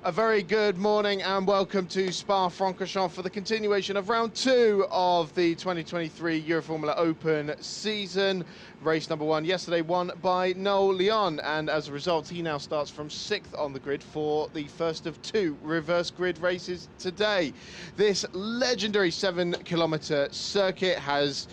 A very good morning and welcome to Spa-Francorchamps for the continuation of round 2 of the 2023 Euroformula Open season. Race number 1 yesterday won by Noel Leon, and as a result he now starts from 6th on the grid for the first of 2 reverse grid races today. This legendary 7-kilometre circuit has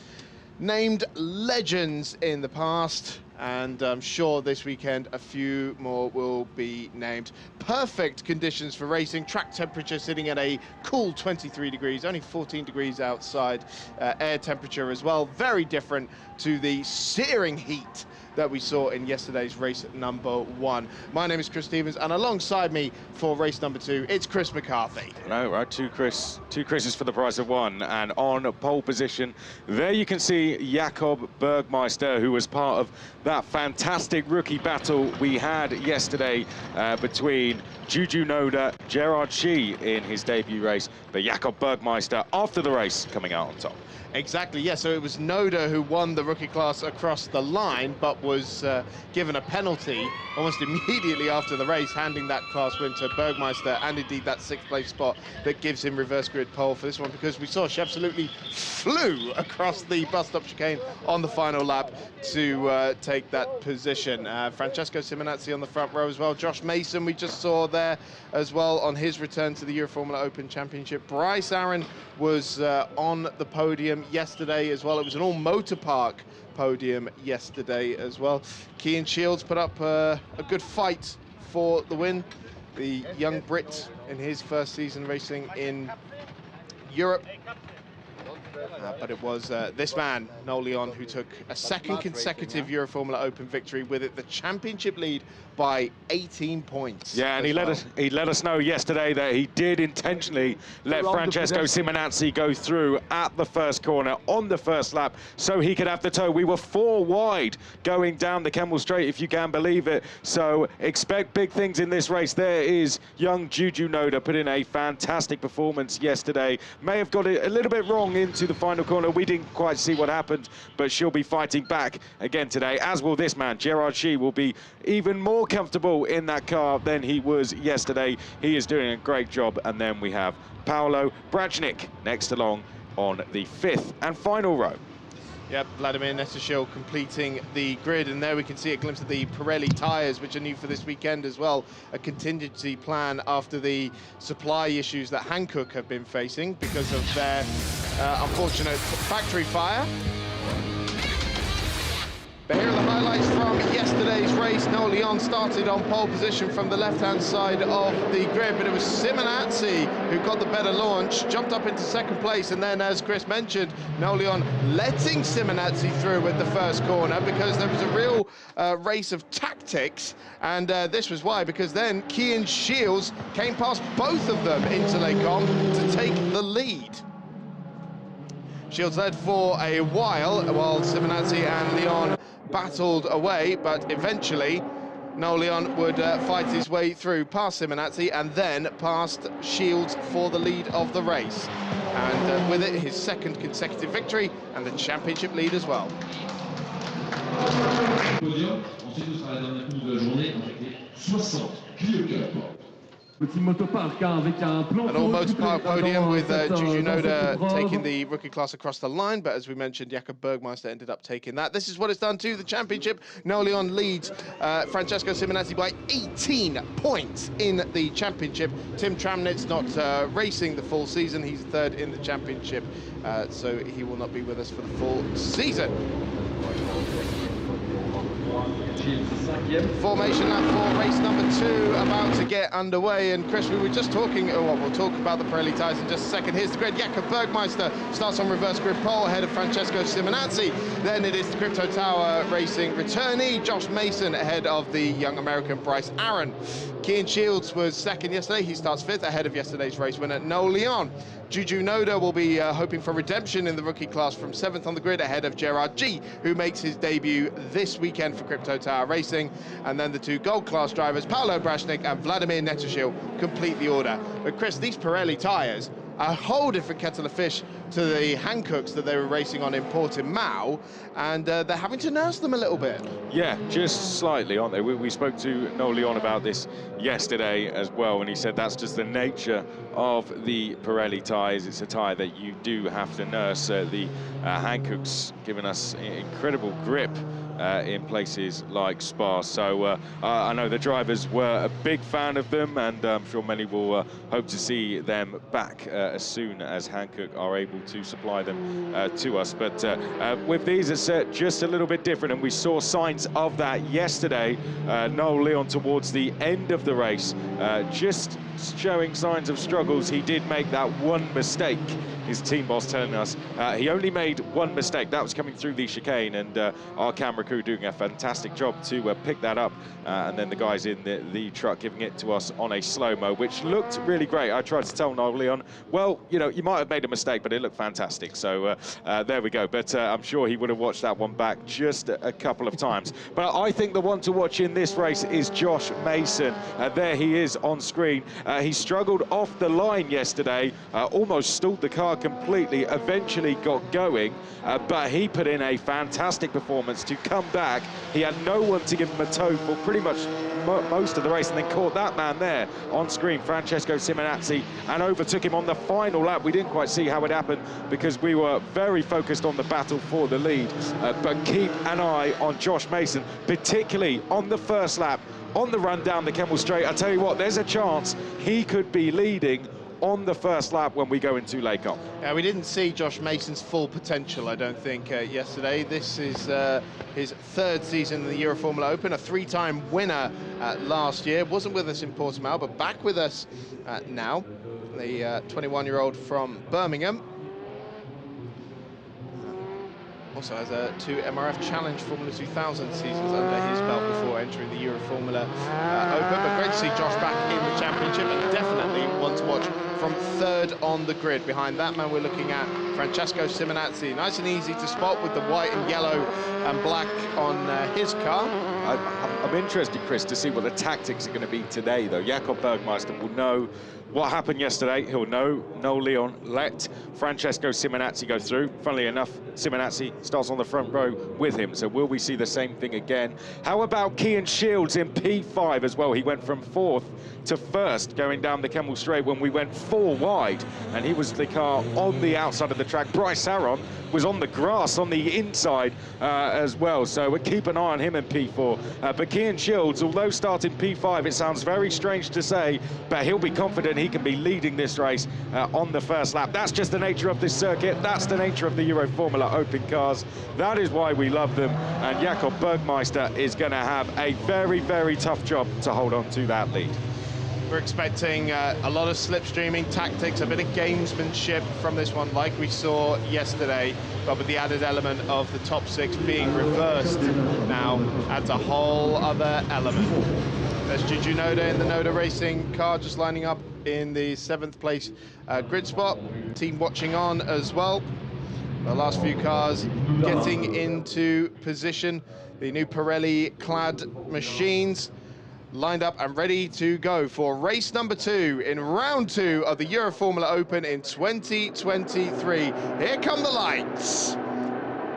named legends in the past, and I'm sure this weekend a few more will be named. Perfect conditions for racing, track temperature sitting at a cool 23 degrees, only 14 degrees outside, air temperature as well, very different to the searing heat that we saw in yesterday's race number 1. My name is Chris Stevens, and alongside me for race number 2, it's Chris McCarthy. Hello, right, two Chris's for the price of one, and on pole position, there you can see Jakob Bergmeister, who was part of that fantastic rookie battle we had yesterday between Juju Noda, Gerard Shee in his debut race, but Jakob Bergmeister after the race coming out on top. Exactly, yeah, so it was Noda who won the rookie class across the line, but was given a penalty almost immediately after the race, handing that class win to Bergmeister, and indeed that 6th place spot that gives him reverse grid pole for this one, because we saw she absolutely flew across the bus stop chicane on the final lap to take that position. Francesco Simonazzi on the front row as well. Josh Mason we just saw there as well on his return to the Euroformula Open Championship. Bryce Aaron was on the podium yesterday as well. It was an all-motor park podium yesterday as well. Cian Shields put up a good fight for the win. The young Brit in his first season racing in Europe. But it was this man, Noel Leon, who took a 2nd consecutive Euroformula Open victory, with it the championship lead by 18 points. Yeah, and he let us know yesterday that he did intentionally let Francesco Simonazzi go through at the first corner on the first lap so he could have the toe. We were 4 wide going down the Kemmel Straight, if you can believe it. So expect big things in this race. There is young Juju Noda, put in a fantastic performance yesterday. May have got it a little bit wrong into the final corner. We didn't quite see what happened, but she'll be fighting back again today, as will this man. Gerard Shee will be even more comfortable in that car than he was yesterday. He is doing a great job. And then we have Paolo Brajnik next along on the 5th and final row. Yep, Vladimir Netashil completing the grid, and there we can see a glimpse of the Pirelli tyres, which are new for this weekend as well. A contingency plan after the supply issues that Hankook have been facing because of their unfortunate factory fire. But here are the highlights from yesterday's race. Noel Leon started on pole position from the left-hand side of the grid, but it was Simonazzi who got the better launch, jumped up into 2nd place, and then, as Chris mentioned, Noel Leon letting Simonazzi through at the first corner because there was a real race of tactics, and this was why, because then Cian Shields came past both of them into Les Combes to take the lead. Shields led for a while Simonazzi and Leon battled away, but eventually Noel Leon would fight his way through past Simonazzi and then past Shields for the lead of the race. And with it, his 2nd consecutive victory and the championship lead as well. An all-motor park podium with Juju Noda taking the rookie class across the line, but as we mentioned, Jakob Bergmeister ended up taking that. This is what it's done to the championship. Noel Leon leads Francesco Simonazzi by 18 points in the championship. Tim Tramnitz not racing the full season. He's 3rd in the championship, so he will not be with us for the full season. Formation lap for race number 2 about to get underway, and Chris, we were just talking, we'll talk about the Pirelli tyres in just a second. Here's the grid. Jakob Bergmeister starts on reverse grid pole ahead of Francesco Simonazzi. Then it is the Crypto Tower Racing returnee Josh Mason ahead of the young American Bryce Aaron. Cian Shields was 2nd yesterday. He starts 5th ahead of yesterday's race winner Noel Leon. Juju Noda will be hoping for redemption in the rookie class from 7th on the grid ahead of Gerard Shee, who makes his debut this weekend for Crypto Tower Racing. And then the 2 gold class drivers, Paolo Brajnik and Vladimir Netashil, complete the order. But Chris, these Pirelli tyres a whole different kettle of fish to the Hancocks that they were racing on in Portimao, and they're having to nurse them a little bit. Yeah, just slightly, aren't they? We spoke to Noel Leon about this yesterday as well, and he said that's just the nature of the Pirelli tyres. It's a tyre that you do have to nurse. The Hancocks giving us incredible grip in places like Spa. So I know the drivers were a big fan of them, and I'm sure many will hope to see them back as soon as Hankook are able to supply them to us. But with these, it's just a little bit different, and we saw signs of that yesterday. Noel Leon towards the end of the race, just showing signs of struggles. He did make that one mistake. His team boss telling us he only made one mistake. That was coming through the chicane, and our camera crew doing a fantastic job to pick that up. And then the guys in the truck giving it to us on a slow-mo, which looked really great. I tried to tell Noel Leon, well, you know, you might have made a mistake, but it looked fantastic. So there we go. But I'm sure he would have watched that one back just a couple of times. But I think the one to watch in this race is Josh Mason. There he is on screen. He struggled off the line yesterday, almost stalled the car completely, eventually got going, but he put in a fantastic performance to come back. He had no one to give him a tow for pretty much most of the race, and then caught that man there on screen, Francesco Simonazzi, and overtook him on the final lap. We didn't quite see how it happened because we were very focused on the battle for the lead, but keep an eye on Josh Mason, particularly on the first lap, on the run down the Kemmel Straight. I tell you what, there's a chance he could be leading on the first lap when we go into Les Combes. Yeah, we didn't see Josh Mason's full potential, I don't think, yesterday. This is his third season in the Euroformula Open, a three-time winner last year. Wasn't with us in Portimao, but back with us now. The 21-year-old from Birmingham. Also has 2 MRF Challenge Formula 2000 seasons under his belt before entering the Euroformula Open. But great to see Josh back in the championship, and definitely one to watch from third on the grid. Behind that man, we're looking at Francesco Simonazzi. Nice and easy to spot with the white and yellow and black on his car. I'm interested, Chris, to see what the tactics are going to be today, though. Jakob Bergmeister will know what happened yesterday. He'll know Noel Leon let Francesco Simonazzi go through. Funnily enough, Simonazzi starts on the front row with him, so will we see the same thing again? How about Cian Shields in P5 as well? He went from 4th to 1st going down the Kemmel Straight when we went 4 wide, and he was the car on the outside of the track. Bryce Aron was on the grass on the inside as well, so we'll keep an eye on him in P4. But Cian Shields, although starting P5, it sounds very strange to say, but he'll be confident he can be leading this race on the first lap. That's just the nature of this circuit. That's the nature of the Euroformula Open cars. That is why we love them, and Jakob Bergmeister is going to have a very, very tough job to hold on to that lead. We're expecting a lot of slipstreaming tactics, a bit of gamesmanship from this one, like we saw yesterday, but with the added element of the top 6 being reversed now adds a whole other element. There's Juju Noda in the Noda Racing car, just lining up in the 7th place grid spot. Team watching on as well. The last few cars getting into position. The new Pirelli-clad machines lined up and ready to go for race number 2 in round 2 of the Euroformula Open in 2023. Here come the lights.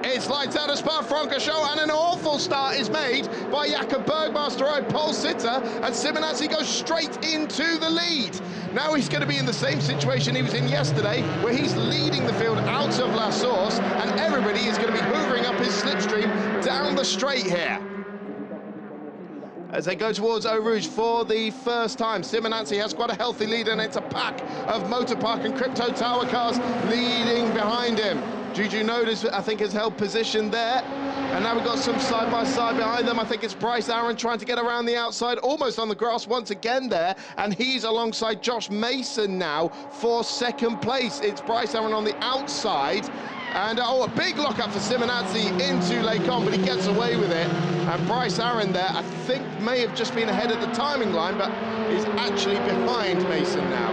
It's lights out of Spa-Francorchamps, and an awful start is made by Jakob Bergmeister, our pole sitter, and Simonazzi goes straight into the lead. Now he's going to be in the same situation he was in yesterday, where he's leading the field out of La Source, and everybody is going to be hoovering up his slipstream down the straight here. As they go towards Eau Rouge for the first time, Simonazzi has quite a healthy lead, and it's a pack of Motor Park and Crypto Tower cars leading behind him. Juju Noda, I think, has held position there. And now we've got some side-by-side behind them. I think it's Bryce Aron trying to get around the outside, almost on the grass once again there. And he's alongside Josh Mason now for 2nd place. It's Bryce Aron on the outside. And, oh, a big lock-up for Simonazzi into Les Combes, but he gets away with it. And Bryce Aron there, I think, may have just been ahead at the timing line, but is actually behind Mason now.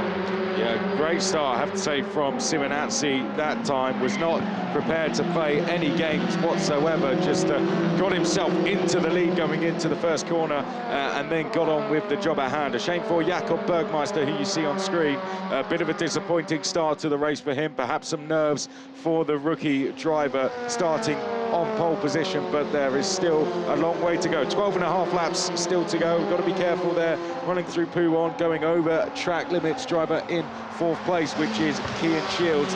Yeah, great start, I have to say, from Simonazzi that time. Was not prepared to play any games whatsoever, just got himself into the lead going into the first corner and then got on with the job at hand. A shame for Jakob Bergmeister, who you see on screen. A bit of a disappointing start to the race for him, perhaps some nerves for the rookie driver starting on pole position, but there is still a long way to go. 12.5 laps still to go. Got to be careful there, running through Pouon, going over track limits. Driver in 4th place, which is Kian Shields.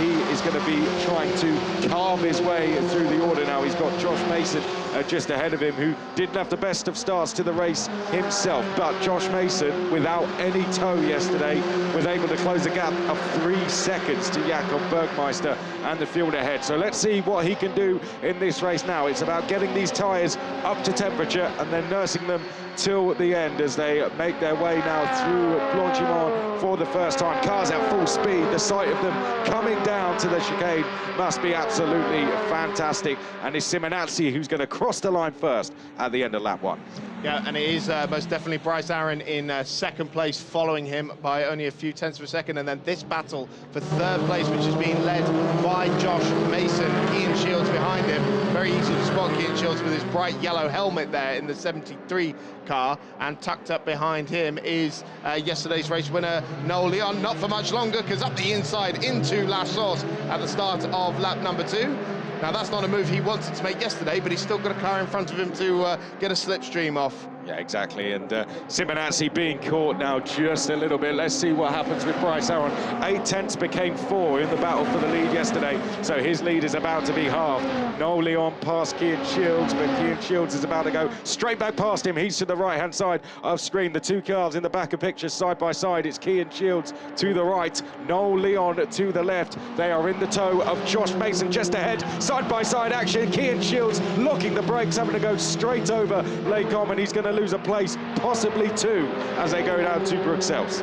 He is going to be trying to carve his way through the order now. He's got Josh Mason just ahead of him, who didn't have the best of starts to the race himself, but Josh Mason, without any toe yesterday, was able to close a gap of 3 seconds to Jakob Bergmeister and the field ahead. So let's see what he can do in this race now. It's about getting these tyres up to temperature and then nursing them till the end as they make their way now through Blanchimont for the first time. Cars at full speed. The sight of them coming down to the chicane must be absolutely fantastic. And it's Simonazzi who's going to cross the line first at the end of lap 1. Yeah, and it is most definitely Bryce Aaron in 2nd place, following him by only a few tenths of a second. And then this battle for 3rd place, which is being led by Josh Mason. Kian Shields behind him. Very easy to spot Kian Shields with his bright yellow helmet there in the 73 car. And tucked up behind him is yesterday's race winner, Noel Leon. Not for much longer, because up the inside into La Source at the start of lap number 2. Now, that's not a move he wanted to make yesterday, but he's still got a car in front of him to get a slipstream off. Yeah, exactly, and Simonazzi being caught now just a little bit. Let's see what happens with Bryce Aaron. 8 tenths became 4 in the battle for the lead yesterday, so his lead is about to be halved. Noel Leon past Kian Shields, but Kian Shields is about to go straight back past him. He's to the right-hand side of screen. The 2 cars in the back of picture side by side. It's Kian Shields to the right, Noel Leon to the left. They are in the tow of Josh Mason just ahead. Side-by-side action. Kian Shields locking the brakes, having to go straight over Lecom, and he's going to lose a place, possibly 2, as they go down to Bruxelles.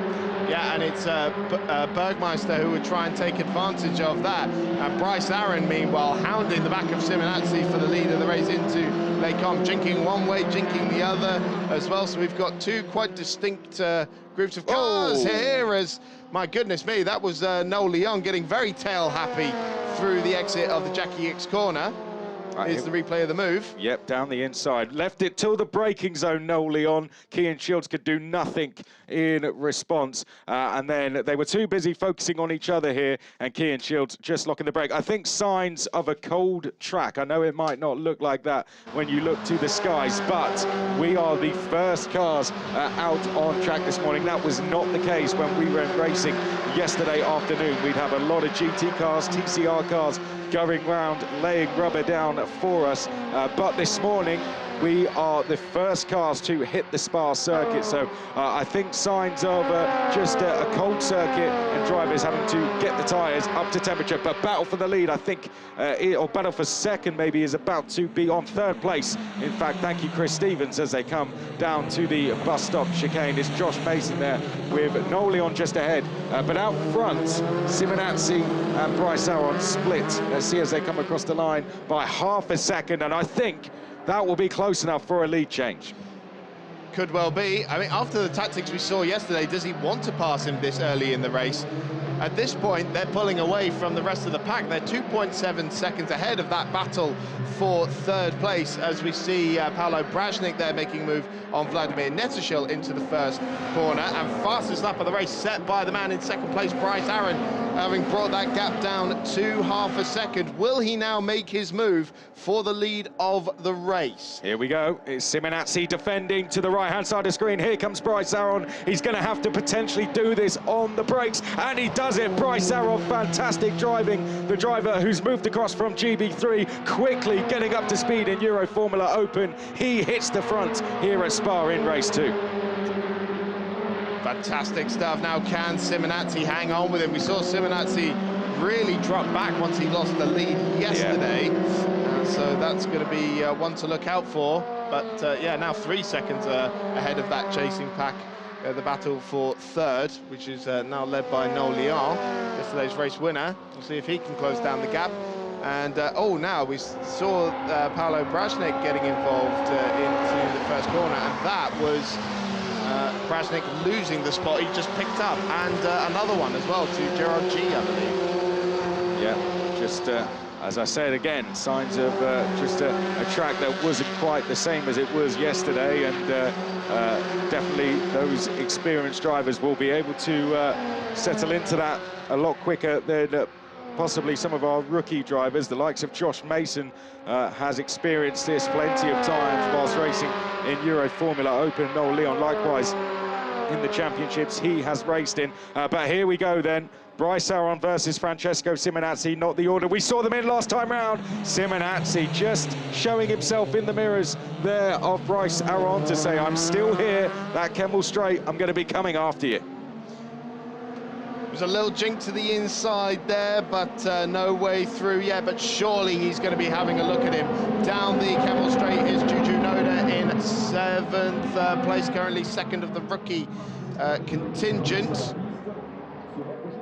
Yeah, and it's Bergmeister who would try and take advantage of that. And Bryce Aaron, meanwhile, hounding the back of Simonazzi for the lead of the race into Lecom, jinking one way, jinking the other as well. So we've got 2 quite distinct groups of cars here, as, my goodness me, that was Noel Leon getting very tail happy through the exit of the Jackie X corner. Here's the replay of the move. Yep, down the inside. Left it till the braking zone, Noel Leon. Kian Shields could do nothing in response. And then they were too busy focusing on each other here, and Kian Shields just locking the brake. I think signs of a cold track. I know it might not look like that when you look to the skies, but we are the first cars out on track this morning. That was not the case when we were racing yesterday afternoon. We'd have a lot of GT cars, TCR cars going round, laying rubber down for us. But this morning, we are the first cars to hit the Spa circuit. So I think signs of just a cold circuit and drivers having to get the tyres up to temperature. But battle for the lead, I think, or battle for second maybe, is about to be on 3rd place. In fact, thank you, Chris Stevens, as they come down to the bus stop chicane. It's Josh Mason there with Noel Leon just ahead. But out front, Simonazzi and Bryce Aaron split. Let's see as they come across the line by half a second. And I think that will be close enough for a lead change. Could well be. I mean, after the tactics we saw yesterday, does he want to pass him this early in the race? At this point, they're pulling away from the rest of the pack. They're 2.7 seconds ahead of that battle for 3rd place, as we see Paolo Brajnik there making a move on Vladimir Netashil into the 1st corner. And fastest lap of the race set by the man in 2nd place, Bryce Aaron, having brought that gap down to half a second. Will he now make his move for the lead of the race? Here we go. It's Simonazzi defending to the right-hand side of the screen. Here comes Bryce Aaron. He's going to have to potentially do this on the brakes, and he does it. Bryce Aaron, fantastic driving. The driver who's moved across from GB3, quickly getting up to speed in Euroformula Open. He hits the front here at Spa in race 2. Fantastic stuff. Now, can Simonazzi hang on with him? We saw Simonazzi really drop back once he lost the lead yesterday. Yeah. So that's going to be one to look out for. But yeah, now 3 seconds ahead of that chasing pack. The battle for 3rd, which is now led by Noel Leon, yesterday's race winner. We'll see if he can close down the gap. And now we saw Paolo Brajnik getting involved into the 1st corner, and that was Brasnik losing the spot he just picked up, and another one as well to Gerard G, I believe. Yeah, just as I said again, signs of just a track that wasn't quite the same as it was yesterday, and definitely those experienced drivers will be able to settle into that a lot quicker than possibly some of our rookie drivers. The likes of Josh Mason has experienced this plenty of times whilst racing in Euroformula Open. Noel Leon likewise in the championships he has raced in. But here we go then. Bryce Aron versus Francesco Simonazzi, not the order we saw them in last time round. Simonazzi just showing himself in the mirrors there of Bryce Aron to say, I'm still here, that Kemmel Straight, I'm going to be coming after you. There's a little jink to the inside there, but no way through yet. But surely he's going to be having a look at him. Down the Kemmel Straight is Juju Noda in 7th place, currently 2nd of the rookie contingent.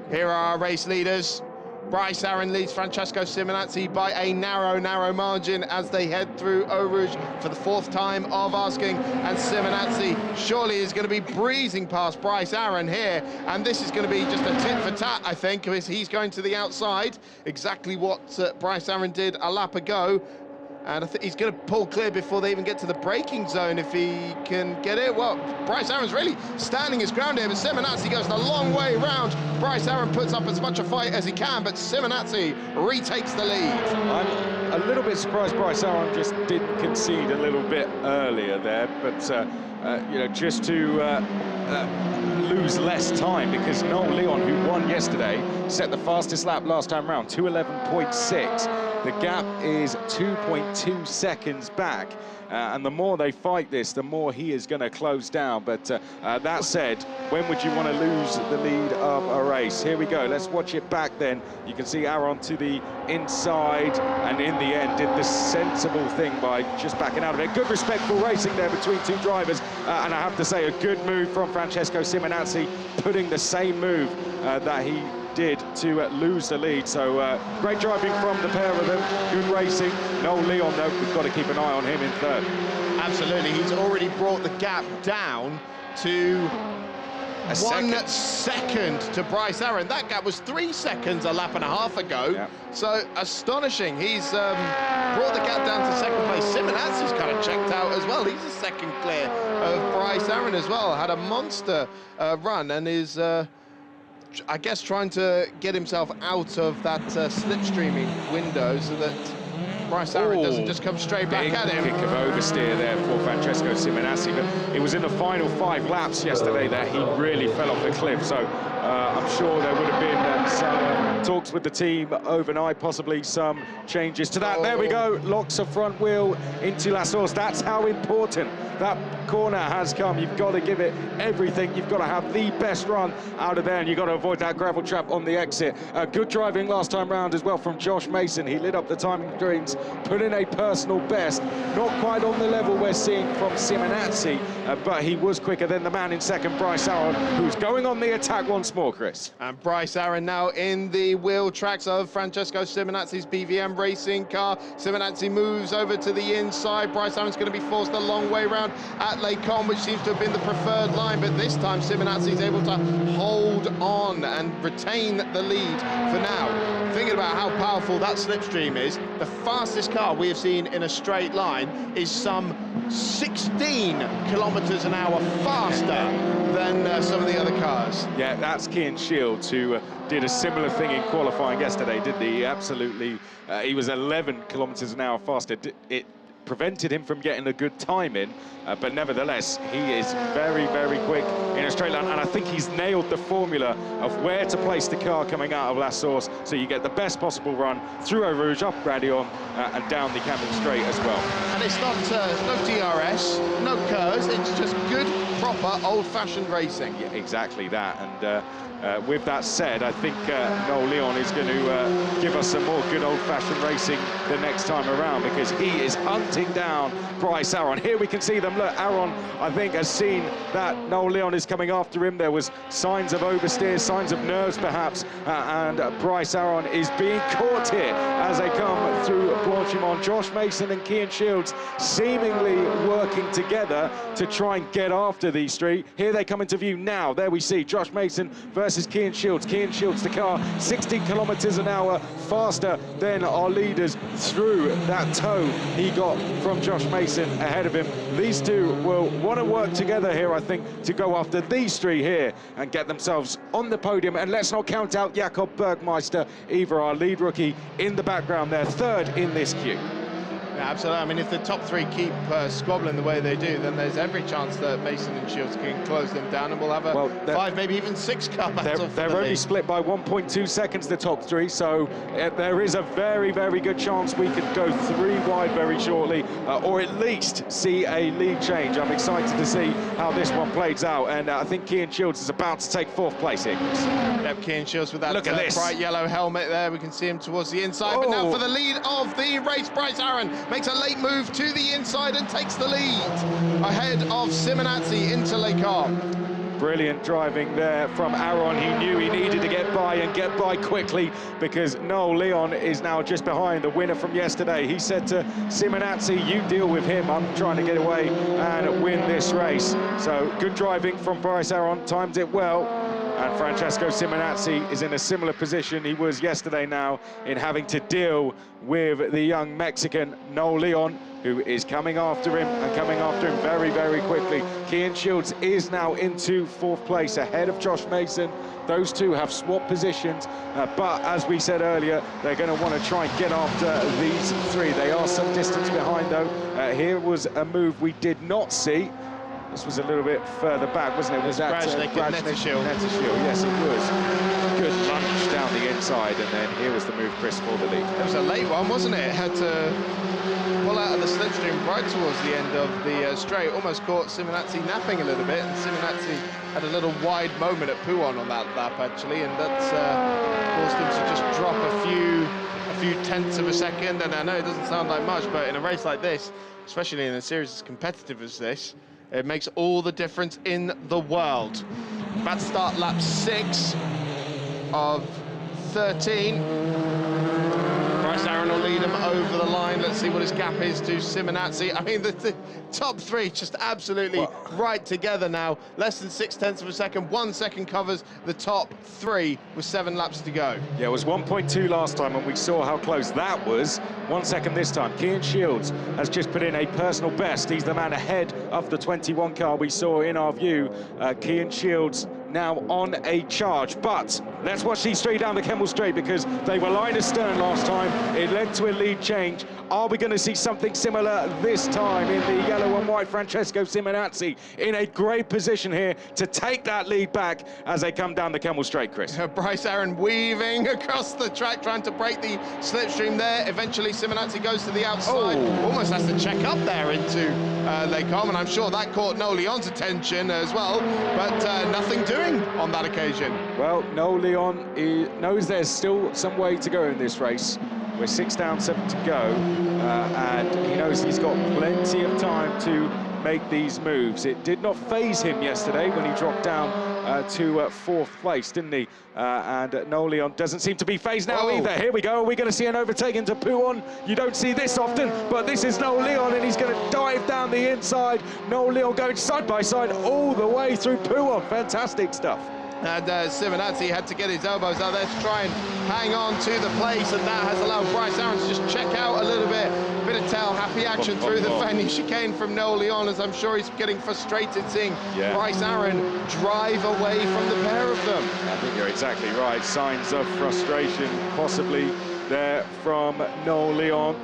Here are our race leaders. Bryce Aron leads Francesco Simonazzi by a narrow margin as they head through Eau Rouge for the 4th time of asking. And Simonazzi surely is going to be breezing past Bryce Aron here. And this is going to be just a tit for tat, I think, because he's going to the outside. Exactly what Bryce Aron did a lap ago. And I think he's going to pull clear before they even get to the braking zone if he can get it. Well, Bryce Aron's really standing his ground here, but Simonazzi goes the long way round. Bryce Aron puts up as much a fight as he can, but Simonazzi retakes the lead. I'm a little bit surprised Bryce Aron just didn't concede a little bit earlier there, but you know, just to lose less time, because Noel Leon, who won yesterday, set the fastest lap last time round, 2:11.6. The gap is 2.2 seconds back, and the more they fight this, the more he is going to close down. But that said, when would you want to lose the lead of a race? Here we go, let's watch it back then. You can see Aron to the inside, and in the end did the sensible thing by just backing out of it. Good respectful racing there between two drivers, and I have to say a good move from Francesco Simonazzi, putting the same move that he did to lose the lead. So great driving from the pair of them, good racing. Noel Leon, though, we've got to keep an eye on him in 3rd. Absolutely, he's already brought the gap down to 1 second to Bryce Aron. That gap was 3 seconds a lap and a half ago. Yeah. So astonishing. He's brought the gap down to 2nd place. Simonazzi's kind of checked out as well. He's a second clear of Bryce Aron as well. Had a monster run and is I guess trying to get himself out of that slipstreaming window so that Bryce Aron doesn't just come straight back at him. Kick of oversteer there for Francesco Simonazzi, but it was in the final 5 laps yesterday that he really fell off the cliff. So I'm sure there would have been some talks with the team overnight, possibly some changes to that. There we go, locks a front wheel into La Source. That's how important that corner has come. You've got to give it everything. You've got to have the best run out of there, and you've got to avoid that gravel trap on the exit. Good driving last time round as well from Josh Mason. He lit up the timing screens, put in a personal best. Not quite on the level we're seeing from Simonazzi, but he was quicker than the man in 2nd, Bryce Aron, who's going on the attack once more, Chris. And Bryce Aron now in the wheel tracks of Francesco Simonazzi's BVM racing car. Simonazzi moves over to the inside. Bryce Aron's going to be forced a long way round at Les Combes, which seems to have been the preferred line, but this time Simonazzi's able to hold on and retain the lead for now. Thinking about how powerful that slipstream is, the fastest car we have seen in a straight line is some 16 kilometers an hour faster than some of the other cars. Yeah, that's Kian Shields, who did a similar thing in qualifying yesterday, didn't he? He absolutely, he was 11 kilometers an hour faster. It prevented him from getting a good time in, but nevertheless, he is very, very quick in a straight line, and I think he's nailed the formula of where to place the car coming out of La Source, so you get the best possible run through Eau Rouge, up Gradion, and down the Kemmel Straight as well. And it's not no DRS, no curves, it's just good, proper, old-fashioned racing. Yeah, exactly that, and with that said, I think Noel Leon is going to give us some more good old-fashioned racing the next time around, because he is hunting down Bryce Aron. Here we can see them. Look, Aron, I think, has seen that Noel Leon is coming after him. There was signs of oversteer, signs of nerves perhaps, and Bryce Aron is being caught here as they come through Blanchimont. Josh Mason and Kian Shields seemingly working together to try and get after of these three. Here they come into view now. There we see Josh Mason versus Cian Shields. Cian Shields, the car 16 kilometers an hour faster than our leaders through that toe he got from Josh Mason ahead of him. These two will want to work together here, I think, to go after these three here and get themselves on the podium. And let's not count out Jakob Bergmeister, either, our lead rookie in the background there, third in this queue. Yeah, absolutely. I mean, if the top three keep squabbling the way they do, then there's every chance that Mason and Shields can close them down, and we'll have a 5, maybe even 6 car battle. They're only split by 1.2 seconds, the top three, so there is a very, very good chance we could go 3 wide very shortly, or at least see a lead change. I'm excited to see how this one plays out, and I think Cian Shields is about to take 4th place here, Chris. Yep, Cian Shields with that bright yellow helmet there. We can see him towards the inside, but now for the lead of the race, Bryce Aaron makes a late move to the inside and takes the lead ahead of Simonazzi into Le Carme. Brilliant driving there from Aaron. He knew he needed to get by quickly, because Noel Leon is now just behind the winner from yesterday. He said to Simonazzi, you deal with him, I'm trying to get away and win this race. So good driving from Bryce Aaron, timed it well. And Francesco Simonazzi is in a similar position he was yesterday now, in having to deal with the young Mexican Noel Leon, who is coming after him and coming after him very, very quickly. Cian Shields is now into 4th place ahead of Josh Mason. Those two have swapped positions, but as we said earlier, they're going to want to try and get after these three. They are some distance behind though. Here was a move we did not see. This was a little bit further back, wasn't it? Was that Nettershiel? Yes, it was. Good lunge down the inside, and then here was the move, Chris, for the lead. It was a late one, wasn't it? Had to pull out of the slipstream right towards the end of the straight. Almost caught Simonazzi napping a little bit, and Simonazzi had a little wide moment at Pouon on that lap, actually, and that's caused him to just drop a few tenths of a second. And I know it doesn't sound like much, but in a race like this, especially in a series as competitive as this, it makes all the difference in the world. About to start lap 6 of 13. Bryce Aaron will lead him over the line. Let's see what his gap is to Simonazzi. I mean, the top three just absolutely right together now. Less than 0.6 of a second. 1 second covers the top three with 7 laps to go. Yeah, it was 1.2 last time, and we saw how close that was. 1 second this time. Cian Shields has just put in a personal best. He's the man ahead of the 21 car we saw in our view. Cian Shields now on a charge, but let's watch these three down the Kemmel Straight, because they were line astern last time. It led to a lead change. Are we going to see something similar this time in the yellow and white? Francesco Simonazzi in a great position here to take that lead back as they come down the Kemmel Straight, Chris. Bryce Aaron weaving across the track, trying to break the slipstream there. Eventually Simonazzi goes to the outside. Almost has to check up there into Le Carme, and I'm sure that caught Noel Leon's attention as well, but nothing doing on that occasion. Well, Noel Leon knows there's still some way to go in this race. We're 6 down, 7 to go, and he knows he's got plenty of time to make these moves. It did not faze him yesterday when he dropped down to 4th place, didn't he? And Noel Leon doesn't seem to be phased now either. Here we go. Are we going to see an overtake into Pouon? You don't see this often, but this is Noel Leon, and he's going to dive down the inside. Noel Leon going side by side all the way through Pouon. Fantastic stuff. And Simonazzi had to get his elbows out there to try and hang on to the place, and that has allowed Bryce Aaron to just check out a little bit. A bit of tail-happy action through the fending chicane from Noel Leon, as I'm sure he's getting frustrated seeing Bryce Aaron drive away from the pair of them. I think you're exactly right. Signs of frustration possibly there from Noel Leon.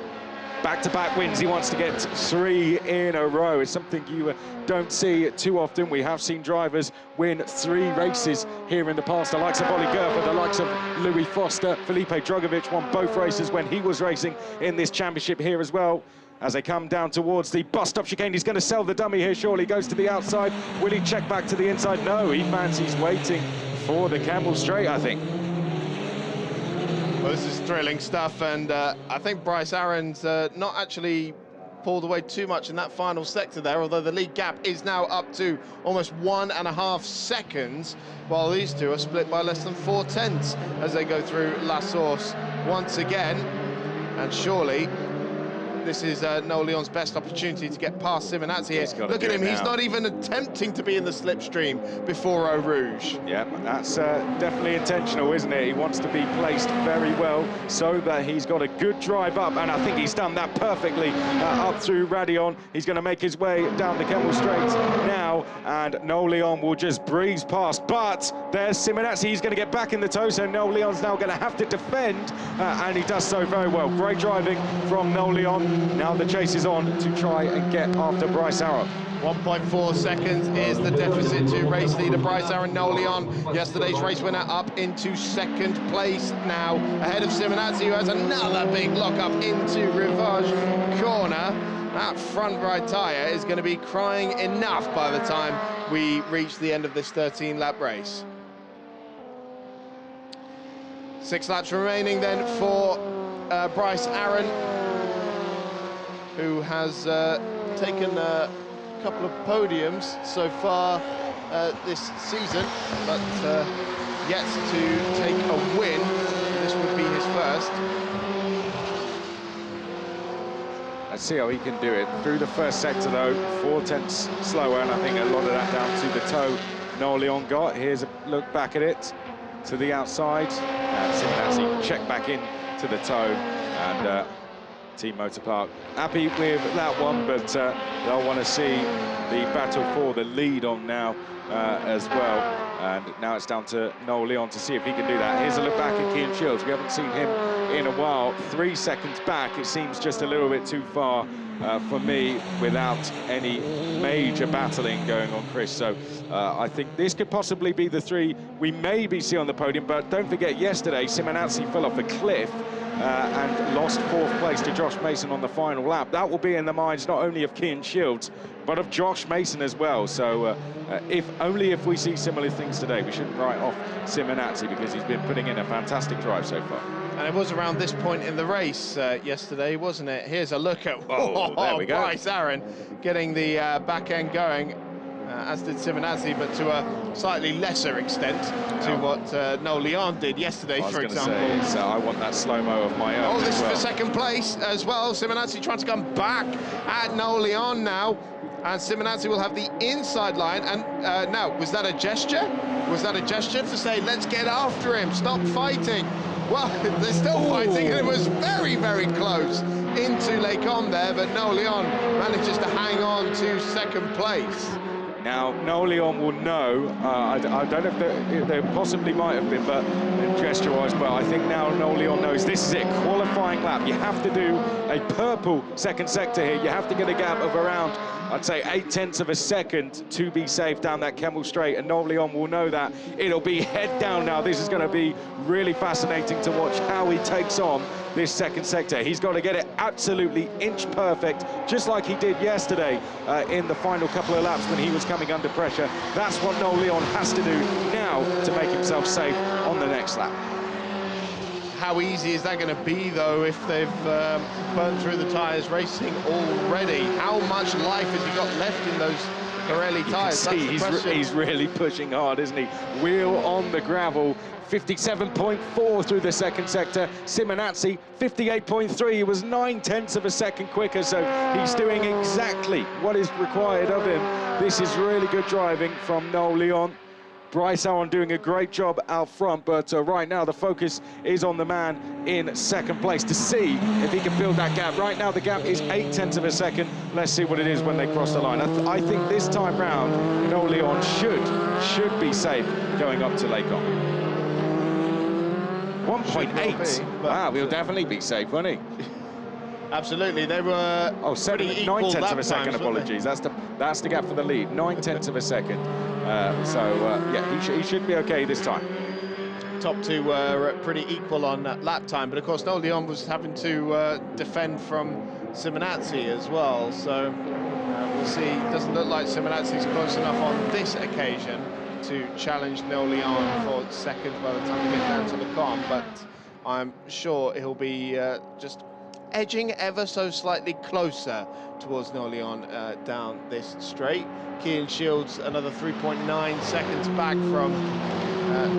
Back-to-back wins. He wants to get 3 in a row. It's something you don't see too often. We have seen drivers win 3 races here in the past. The likes of Ollie Gerber, the likes of Louis Foster. Felipe Drogovic won both races when he was racing in this championship here as well. As they come down towards the bus-stop chicane, he's going to sell the dummy here, surely. Goes to the outside. Will he check back to the inside? No, he fancies waiting for the Kemmel Straight, I think. Well, this is thrilling stuff, and I think Bryce Aaron's not actually pulled away too much in that final sector there, although the lead gap is now up to almost 1.5 seconds, while these two are split by less than 4/10 as they go through La Source once again. And surely this is Noel Leon's best opportunity to get past Simonazzi here. Look at him, he's not even attempting to be in the slipstream before Eau Rouge. Yeah, that's definitely intentional, isn't it? He wants to be placed very well so that he's got a good drive up, and I think he's done that perfectly up through Raidillon. He's going to make his way down the Kemmel Straight now, and Noel Leon will just breeze past, but there's Simonazzi. He's going to get back in the tow, so Noel Leon's now going to have to defend, and he does so very well. Great driving from Noel Leon. Now the chase is on to try and get after Bryce Arrow. 1.4 seconds is the deficit to race leader Bryce Arrow. Noel Leon, yesterday's race winner, up into second place now, ahead of Simonazzi, who has another big lock-up into Rivage corner. That front right tyre is going to be crying enough by the time we reach the end of this 13-lap race. 6 laps remaining then for Bryce Arrow, who has taken a couple of podiums so far this season, but yet to take a win. This would be his first. Let's see how he can do it. Through the first sector though, 4 tenths slower, and I think a lot of that down to the tow Noel Leon got. Here's a look back at it to the outside. Simonazzi check back in to the tow, and Team Motor Park happy with that one, but they'll want to see the battle for the lead on now as well. And now it's down to Noel Leon to see if he can do that. Here's a look back at Cian Shields. We haven't seen him in a while. 3 seconds back, it seems just a little bit too far for me without any major battling going on, Chris. So I think this could possibly be the 3 we maybe see on the podium, but don't forget yesterday Simonazzi fell off a cliff and lost 4th place to Josh Mason on the final lap. That will be in the minds not only of Cian Shields, but of Josh Mason as well. So if we see similar things today, we shouldn't write off Simonazzi, because he's been putting in a fantastic drive so far. And it was around this point in the race yesterday, wasn't it? Here's a look at there we go. Bryce Arrow getting the back end going, as did Simonazzi, but to a slightly lesser extent to what Noel Leon did yesterday, for example. I want that slow-mo of my own. Oh, this is for second place as well. Simonazzi trying to come back at Noel Leon now. And Simonazzi will have the inside line. And now, was that a gesture? Was that a gesture to say, let's get after him, stop fighting? Well, they're still fighting, and it was very, very close into Les Combes there, but Noel Leon manages to hang on to second place. Now, Noel Leon will know, I don't know if there possibly might have been, but gesture-wise, but I think now Noel Leon knows this is it, qualifying lap. You have to do a purple second sector here. You have to get a gap of around, I'd say, 8 tenths of a second to be safe down that Kemmel Straight, and Noel Leon will know that. It'll be head down now. This is going to be really fascinating to watch how he takes on this second sector. He's got to get it absolutely inch perfect, just like he did yesterday in the final couple of laps when he was coming under pressure. That's what Noel Leon has to do now to make himself safe on the next lap. How easy is that going to be, though, if they've burned through the tyres racing already? How much life has he got left in those Pirelli tyres? He's really pushing hard, isn't he? Wheel on the gravel. 57.4 through the second sector. Simonazzi, 58.3. He was 9 tenths of a second quicker, so he's doing exactly what is required of him. This is really good driving from Noel Leon. Bryce Arrow doing a great job out front, but right now the focus is on the man in second place to see if he can build that gap. Right now the gap is 8 tenths of a second. Let's see what it is when they cross the line. I think this time round Noel Leon should be safe going up to Les Combes. 1.8. Wow, he'll definitely be safe, won't he? Absolutely, they were 9 tenths of a second. Apologies, that's the gap for the lead. 9 tenths of a second. Yeah, he should be okay this time. Top 2 were pretty equal on lap time, but of course Noel Leon was having to defend from Simonazzi as well. So we'll see. It doesn't look like Simonazzi's close enough on this occasion to challenge Noel Leon for second by the time we get down to Les Combes, but I'm sure he'll be just edging ever so slightly closer towards Noel Leon down this straight. Cian Shields another 3.9 seconds back from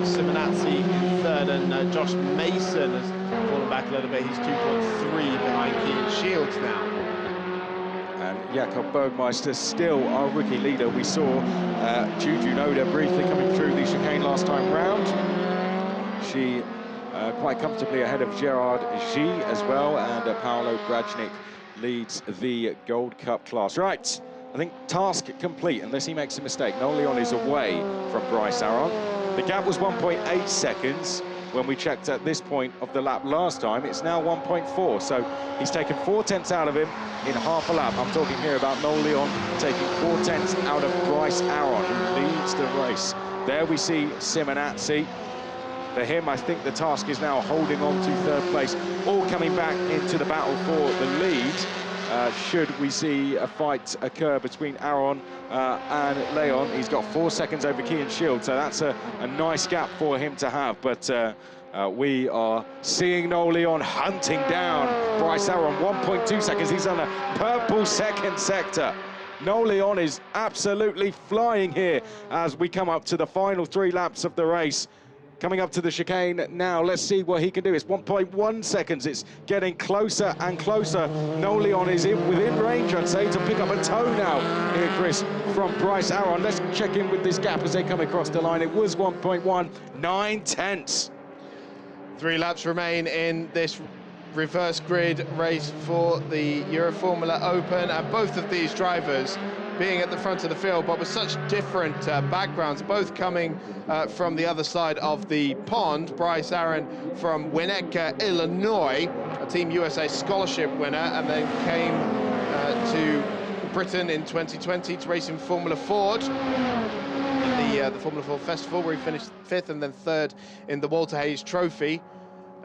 Simonazzi in third, and Josh Mason has fallen back a little bit. He's 2.3 behind Cian Shields now. Jakob Bergmeister, still our rookie leader. We saw Juju Noda briefly coming through the chicane last time round. She quite comfortably ahead of Gerard G as well, and Paolo Grajnik leads the Gold Cup class. Right, I think task complete, unless he makes a mistake. Noel Leon is away from Bryce Aron. The gap was 1.8 seconds when we checked at this point of the lap last time. It's now 1.4, so he's taken 4/10 out of him in half a lap. I'm talking here about Noel Leon taking 4/10 out of Bryce Aron, who leads the race. There we see Simonazzi. For him, I think the task is now holding on to third place, all coming back into the battle for the lead. Should we see a fight occur between Aron and Leon. He's got 4 seconds over Kian Shield, so that's a nice gap for him to have. But we are seeing Noel Leon hunting down Bryce Aron, 1.2 seconds. He's on a purple second sector. Noel Leon is absolutely flying here as we come up to the final 3 laps of the race. Coming up to the chicane now, let's see what he can do. It's 1.1 seconds, it's getting closer and closer. Noel Leon is within range, I'd say, to pick up a toe now here, Chris, from Bryce Aron. Let's check in with this gap as they come across the line. It was 1.1, 9/10. 3 laps remain in this reverse grid race for the Euroformula Open, and both of these drivers being at the front of the field, but with such different backgrounds, both coming from the other side of the pond. Bryce Aron from Winnetka, Illinois, a Team USA scholarship winner, and then came to Britain in 2020 to race in Formula Ford, the Formula Ford Festival, where he finished 5th and then 3rd in the Walter Hayes Trophy,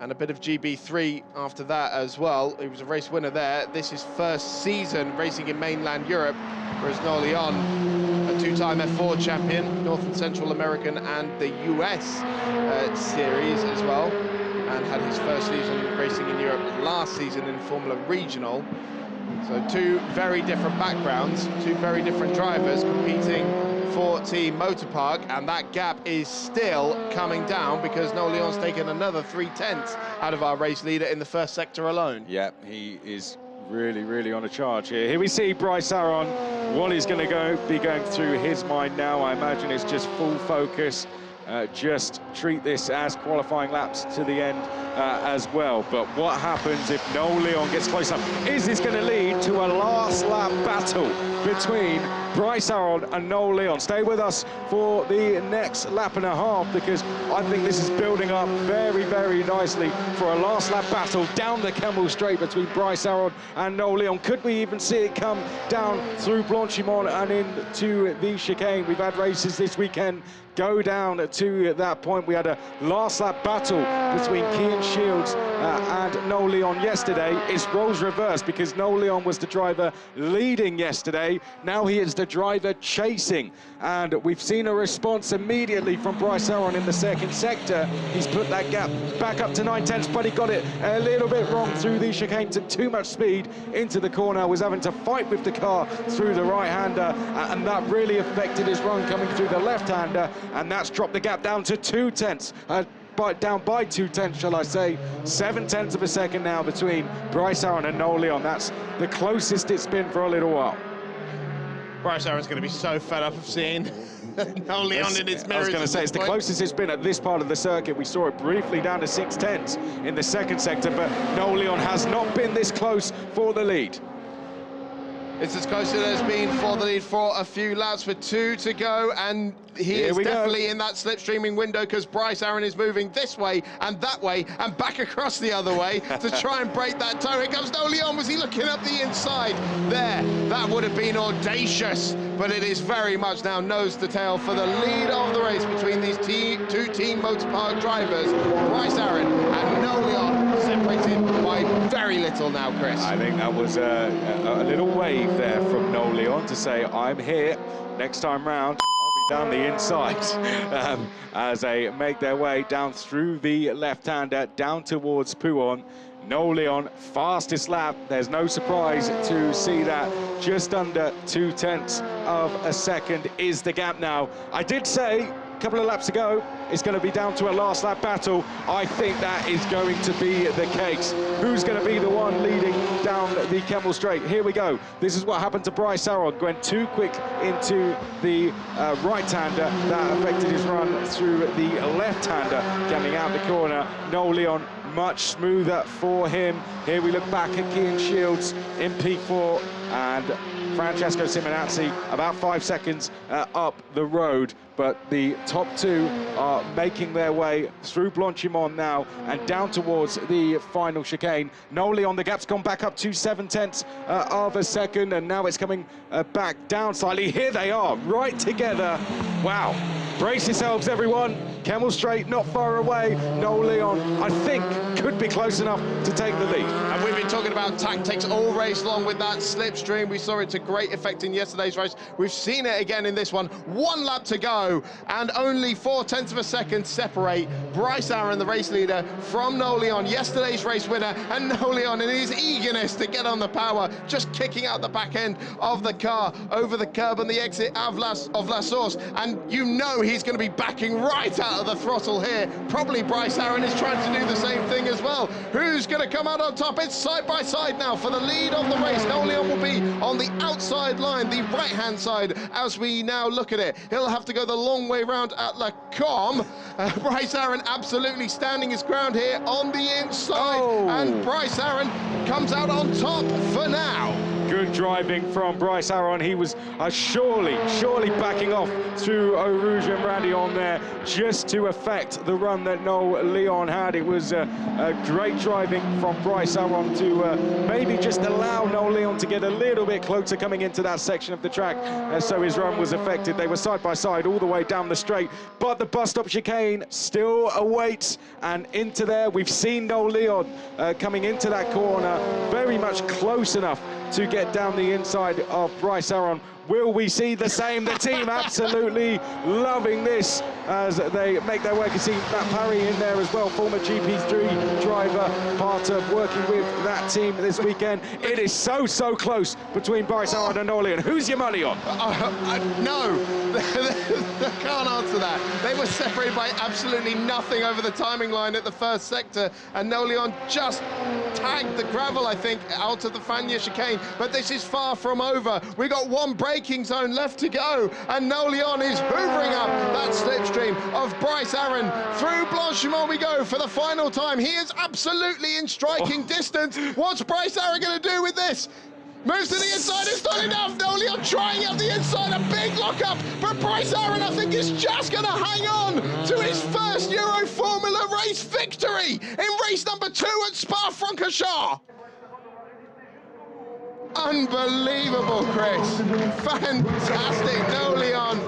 and a bit of GB3 after that as well. He was a race winner there. This is first season racing in mainland Europe, whereas Noel Leon, a 2-time F4 champion, North and Central American and the US series as well, and had his first season racing in Europe last season in Formula Regional. So 2 very different backgrounds, 2 very different drivers competing for Team Motorpark, and that gap is still coming down because Noel Leon's taken another 3/10 out of our race leader in the first sector alone. Yeah, he is really on a charge here. Here we see Bryce Aron. What is going to be going through his mind now? I imagine it's just full focus. Just treat this as qualifying laps to the end as well. But what happens if Noel Leon gets close up? Is this going to lead to a last lap battle between Bryce Aron and Noel Leon? Stay with us for the next lap and a half, because I think this is building up very nicely for a last lap battle down the Kemmel Straight between Bryce Aron and Noel Leon. Could we even see it come down through Blanchimont and into the chicane? We've had races this weekend go down to that point. We had a last lap battle between Kian Shields and Noel Leon yesterday. It's roles reversed because Noel Leon was the driver leading yesterday. Now he is the driver chasing, and we've seen a response immediately from Bryce Aron in the second sector. He's put that gap back up to 9/10, but he got it a little bit wrong through the chicane, took too much speed into the corner, was having to fight with the car through the right-hander, and that really affected his run coming through the left-hander, and that's dropped the gap down to 2/10. Down by 2/10, shall I say. 7/10 of a second now between Bryce Aron and Noel Leon. That's the closest it's been for a little while. Bryce Aron's going to be so fed up of seeing Noel Leon in his mirrors. I was going to say, it's the closest it's been at this part of the circuit. We saw it briefly down to 6/10 in the second sector, but Noel Leon has not been this close for the lead. It's as close as it has been for the lead for a few laps, with 2 to go, and he is definitely in that slipstreaming window, because Bryce Aron is moving this way and that way and back across the other way to try and break that toe. Here comes Noel Leon. Was he looking up the inside there? That would have been audacious, but it is very much now nose to tail for the lead of the race between these 2 Team Motorpark drivers, Bryce Aron and Noel Leon, separated by very little now, Chris. I think that was a little wave there from Noel Leon to say, I'm here, next time round I'll be down the inside, as they make their way down through the left-hander down towards Pouon. Noel Leon, fastest lap. There's no surprise to see that. Just under 0.2 of a second is the gap now. I did say a couple of laps ago, it's going to be down to a last lap battle. I think that is going to be the case. Who's going to be the one leading down the Kemmel Straight? Here we go. This is what happened to Bryce Aron. Went too quick into the right-hander. That affected his run through the left-hander, coming out the corner. Noel Leon, much smoother for him. Here we look back at Cian Shields in P4 and Francesco Simonazzi about 5 seconds up the road, but the top two are making their way through Blanchimont now and down towards the final chicane. Noel Leon, the gap's gone back up to 0.7 of a second, and now it's coming back down slightly. Here they are, right together. Wow. Brace yourselves, everyone. Kemmel Straight not far away. Noel Leon, I think, could be close enough to take the lead. And we've been talking about tactics all race long with that slipstream. We saw it to great effect in yesterday's race. We've seen it again in this one. 1 lap to go, and only 0.4 of a second separate Bryce Aron, the race leader, from Noel Leon, yesterday's race winner. And Noel Leon, in his eagerness to get on the power, just kicking out the back end of the car over the curb and the exit of La Source. And you know he's going to be backing right out of the throttle here. Probably Bryce Aron is trying to do the same thing as well. Who's going to come out on top? It's side by side now for the lead of the race. Noel Leon will be on the outside line, the right-hand side, as we now look at it. He'll have to go the long way round at La Com. Bryce Aron absolutely standing his ground here on the inside. Oh. And Bryce Aron comes out on top for now. Good driving from Bryce Aron. He was surely backing off through Eau Rouge and Randy on there just to affect the run that Noel Leon had. It was a great driving from Bryce Aron to maybe just allow Noel Leon to get a little bit closer coming into that section of the track, so his run was affected. They were side by side all the way down the straight, but the bus stop chicane still awaits, and into there we've seen Noel Leon coming into that corner very much close enough to get down the inside of Bryce Aron. Will we see the same? The team absolutely loving this as they make their way. You can see Matt Parry in there as well, former GP3 driver, part of working with that team this weekend. It is so close between Bryce Aron and Noel Leon. Who's your money on? No, I can't answer that. They were separated by absolutely nothing over the timing line at the first sector, and Noel Leon just tagged the gravel, I think, out of the Fagnes chicane, but this is far from over. We got one braking zone left to go, and Noel Leon is hoovering up that slipstream of Bryce Aron. Through Blanchimont we go for the final time. He is absolutely in striking distance. What's Bryce Aron going to do with this? Moves to the inside, it's not enough. Noel Leon trying out the inside, a big lock-up, but Bryce Aron, I think, is just going to hang on to his first Euroformula race victory in race number 2 at Spa-Francorchamps. Unbelievable, Chris. Fantastic. Noel Leon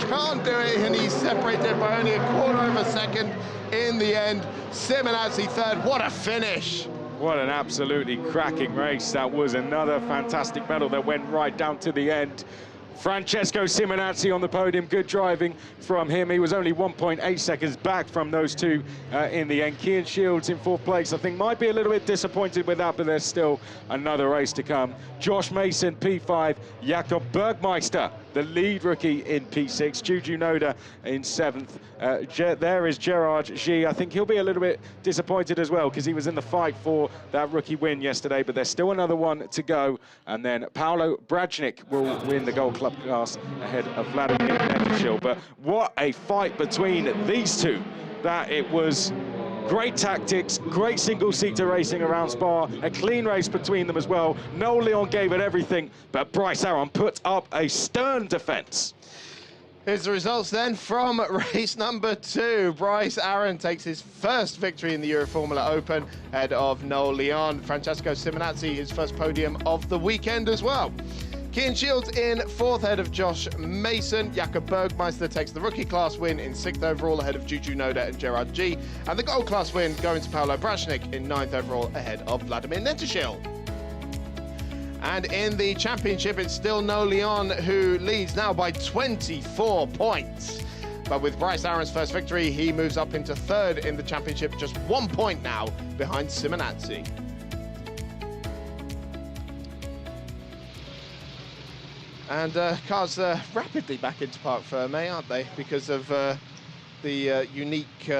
can't do it, and he's separated by only 1/4 of a second in the end. Simonazzi third. What a finish. What an absolutely cracking race. That was another fantastic medal that went right down to the end. Francesco Simonazzi on the podium, good driving from him. He was only 1.8 seconds back from those two in the end. Cian Shields in 4th place, I think, might be a little bit disappointed with that, but there's still another race to come. Josh Mason, P5, Jakob Bergmeister, the lead rookie in P6, Juju Noda in 7th. There is Gerard G. I think he'll be a little bit disappointed as well because he was in the fight for that rookie win yesterday, but there's still another one to go. And then Paolo Brajnik will win the Gold Club class ahead of Vladimir Netushil. But what a fight between these two. That it was great tactics, great single-seater racing around Spa, a clean race between them as well. Noel Leon gave it everything, but Bryce Aron put up a stern defense. Here's the results then from race number 2. Bryce Aron takes his first victory in the Euroformula Open ahead of Noel Leon. Francesco Simonazzi, his first podium of the weekend as well. Cian Shields in 4th ahead of Josh Mason. Jakob Bergmeister takes the rookie class win in 6th overall ahead of Juju Noda and Gerard G. And the gold class win going to Paolo Brajnik in 9th overall ahead of Vladimir Netushil. And in the championship, it's still Noel Leon who leads now by 24 points. But with Bryce Aron's first victory, he moves up into third in the championship, just 1 point now behind Simonazzi. And cars rapidly back into Parc Fermé, aren't they? Because of the unique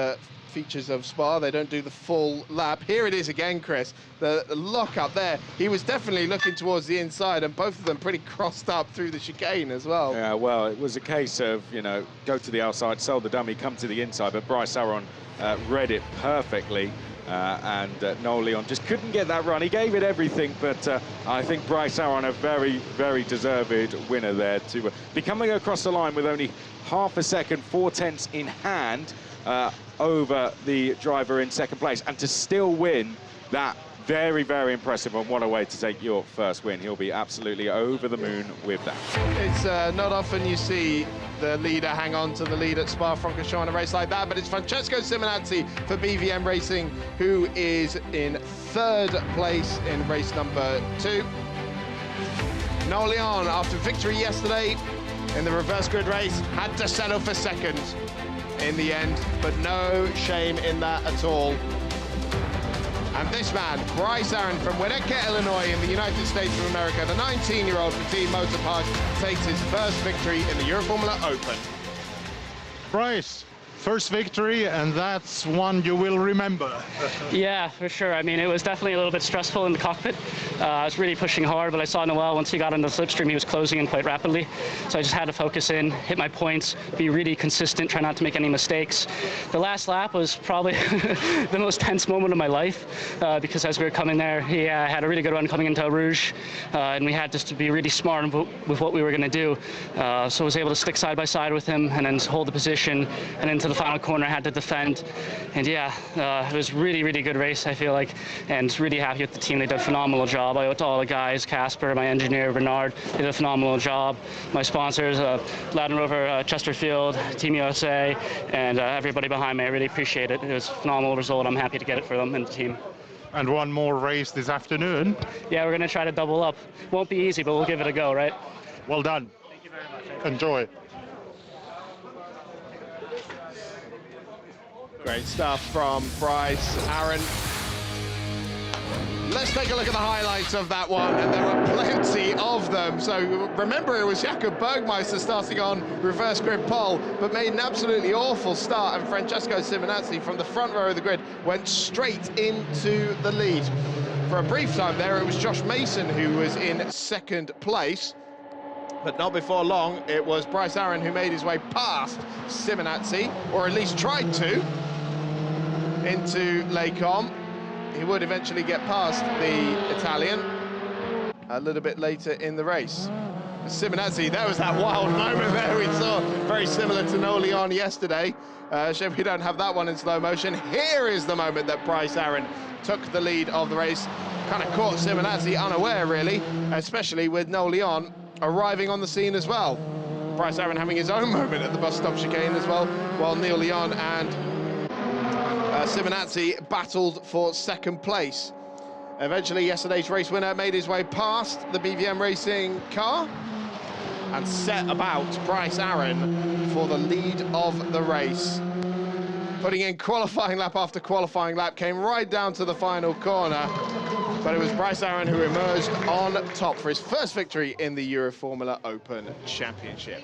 features of Spa. They don't do the full lap. Here it is again, Chris. The lock up there. He was definitely looking towards the inside, and both of them pretty crossed up through the chicane as well. Yeah, well, it was a case of, you know, go to the outside, sell the dummy, come to the inside, but Bryce Aron read it perfectly. And Noel Leon just couldn't get that run. He gave it everything, but I think Bryce Aron, a very, very deserved winner there to be coming across the line with only half a second, 4/10 in hand over the driver in second place, and to still win that. Very, very impressive, and what a way to take your first win. He'll be absolutely over the moon with that. It's not often you see the leader hang on to the lead at Spa-Francorchamps in a race like that, but it's Francesco Simonazzi for BVM Racing, who is in third place in race number 2. Noel Leon, after victory yesterday in the reverse grid race, had to settle for second in the end, but no shame in that at all. And this man, Bryce Aron from Winnetka, Illinois, in the United States of America, the 19-year-old from Team Motorpark, takes his first victory in the Euroformula Open. Bryce, first victory, and that's one you will remember. Yeah, for sure. I mean, it was definitely a little bit stressful in the cockpit. I was really pushing hard, but I saw Noel, once he got on the slipstream, he was closing in quite rapidly. So I just had to focus in, hit my points, be really consistent, try not to make any mistakes. The last lap was probably the most tense moment of my life, because as we were coming there, he had a really good run coming into Eau Rouge, and we had just to be really smart with what we were going to do. So I was able to stick side by side with him and then hold the position, and into the final corner I had to defend. And yeah, it was really, really good race, I feel like, and really happy with the team. They did a phenomenal job. I owe it to all the guys, Casper, my engineer, Bernard, they did a phenomenal job. My sponsors, Land Rover, Chesterfield, Team USA, and everybody behind me, I really appreciate it. It was a phenomenal result. I'm happy to get it for them and the team. And one more race this afternoon. Yeah, we're going to try to double up. Won't be easy, but we'll give it a go, right? Well done. Thank you very much. Enjoy. Great stuff from Bryce Aron. Let's take a look at the highlights of that one, and there are plenty of them. So remember, it was Jakob Bergmeister starting on reverse grid pole, but made an absolutely awful start, and Francesco Simonazzi from the front row of the grid went straight into the lead. For a brief time there, it was Josh Mason who was in second place, but not before long, it was Bryce Aron who made his way past Simonazzi, or at least tried to, into Les Combes. He would eventually get past the Italian a little bit later in the race. Simonazzi, there was that wild moment there we saw, very similar to Noel Leon yesterday. Shame we don't have that one in slow motion. Here is the moment that Bryce Aron took the lead of the race. Kind of caught Simonazzi unaware, really, especially with Noel Leon arriving on the scene as well. Bryce Aron having his own moment at the bus stop chicane as well, while Noel Leon and Simonazzi battled for second place. Eventually, yesterday's race winner made his way past the BVM Racing car and set about Bryce Aron for the lead of the race. Putting in qualifying lap after qualifying lap, came right down to the final corner, but it was Bryce Aron who emerged on top for his first victory in the Euroformula Open Championship.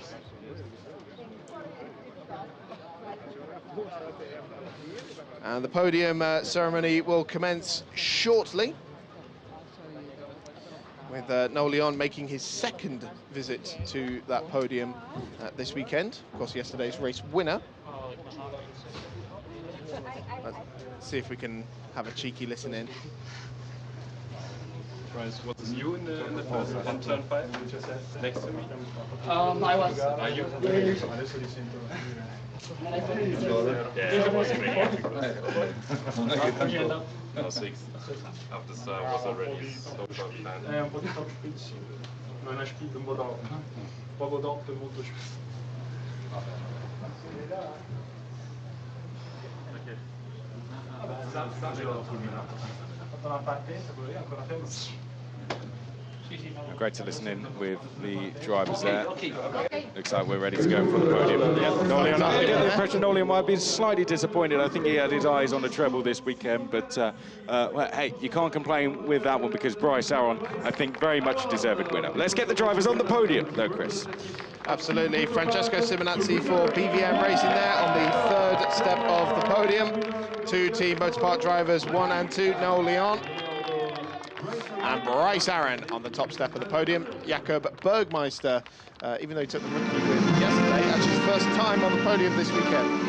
And the podium ceremony will commence shortly, with Noel Leon making his second visit to that podium this weekend. Of course, yesterday's race winner. Let's see if we can have a cheeky listen in. Bryce, what's new in the first on turn 5, next to me? I was. Are you? No, 6. After start was already so far behind. Un po' di top speed, non è speed un po' dopo, poco dopo e molto speed. Ho fatto una partenza, quello lì ancora tempo. Sì, ma Great to listen in with the drivers there. Looks like we're ready to go for the podium. Nolan, I get the impression Nolan might be slightly disappointed. I think he had his eyes on the treble this weekend, but well, hey, you can't complain with that one because Bryce Aron, I think, very much a deserved winner. Let's get the drivers on the podium, though, Chris. Absolutely. Francesco Simonazzi for BVM Racing there on the third step of the podium. Two Team Motorpark drivers, 1 and 2, Noel Leon. And Bryce Aron on the top step of the podium. Jakob Bergmeister, even though he took the rookie win yesterday, actually his first time on the podium this weekend.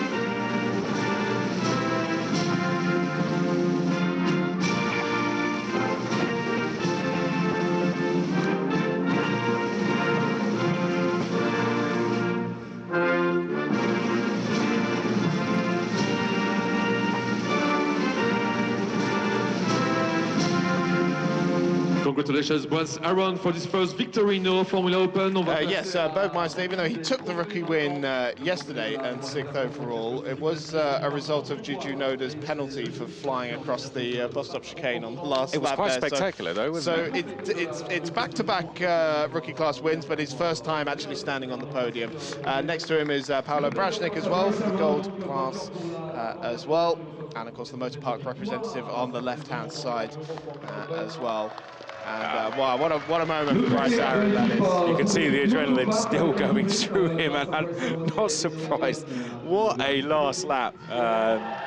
Congratulations, Bryce Aron, for this first victory in Euroformula Open. Yes, Bergmeister, even though he took the rookie win yesterday and 6th overall, it was a result of Juju Noda's penalty for flying across the bus stop chicane on the last lap. It was quite there. spectacular, though, wasn't it? So it's back-to-back rookie class wins, but his first time actually standing on the podium. Next to him is Paolo Brashnik as well for the gold class as well. And, of course, the Motorpark representative on the left-hand side as well. And wow, what a moment for Bryce Aron that is. You can see the adrenaline still going through him, and I'm not surprised. What a last lap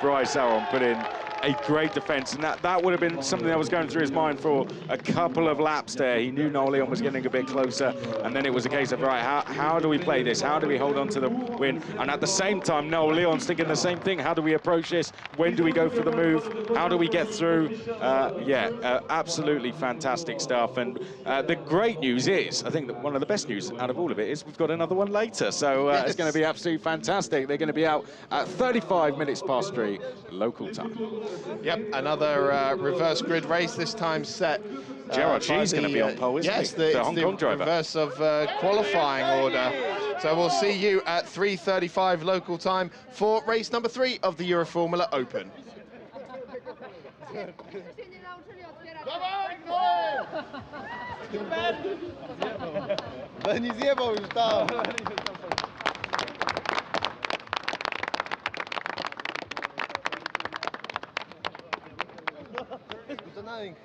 Bryce Aron put in. A great defence, and that would have been something that was going through his mind for a couple of laps there. He knew Noel Leon was getting a bit closer, and then it was a case of, right, how do we play this? How do we hold on to the win? And at the same time, Noel Leon's thinking the same thing. How do we approach this? When do we go for the move? How do we get through? Absolutely fantastic stuff. And the great news is, I think that one of the best news out of all of it is we've got another one later. So yes. It's going to be absolutely fantastic. They're going to be out at 35 minutes past 3 local time. Yep, another reverse grid race, this time set. Gerard G's going to be on pole, isn't yes, he? the Hong Kong driver. Reverse of qualifying order. So we'll see you at 3:35 local time for race number 3 of the Euroformula Open. Good night.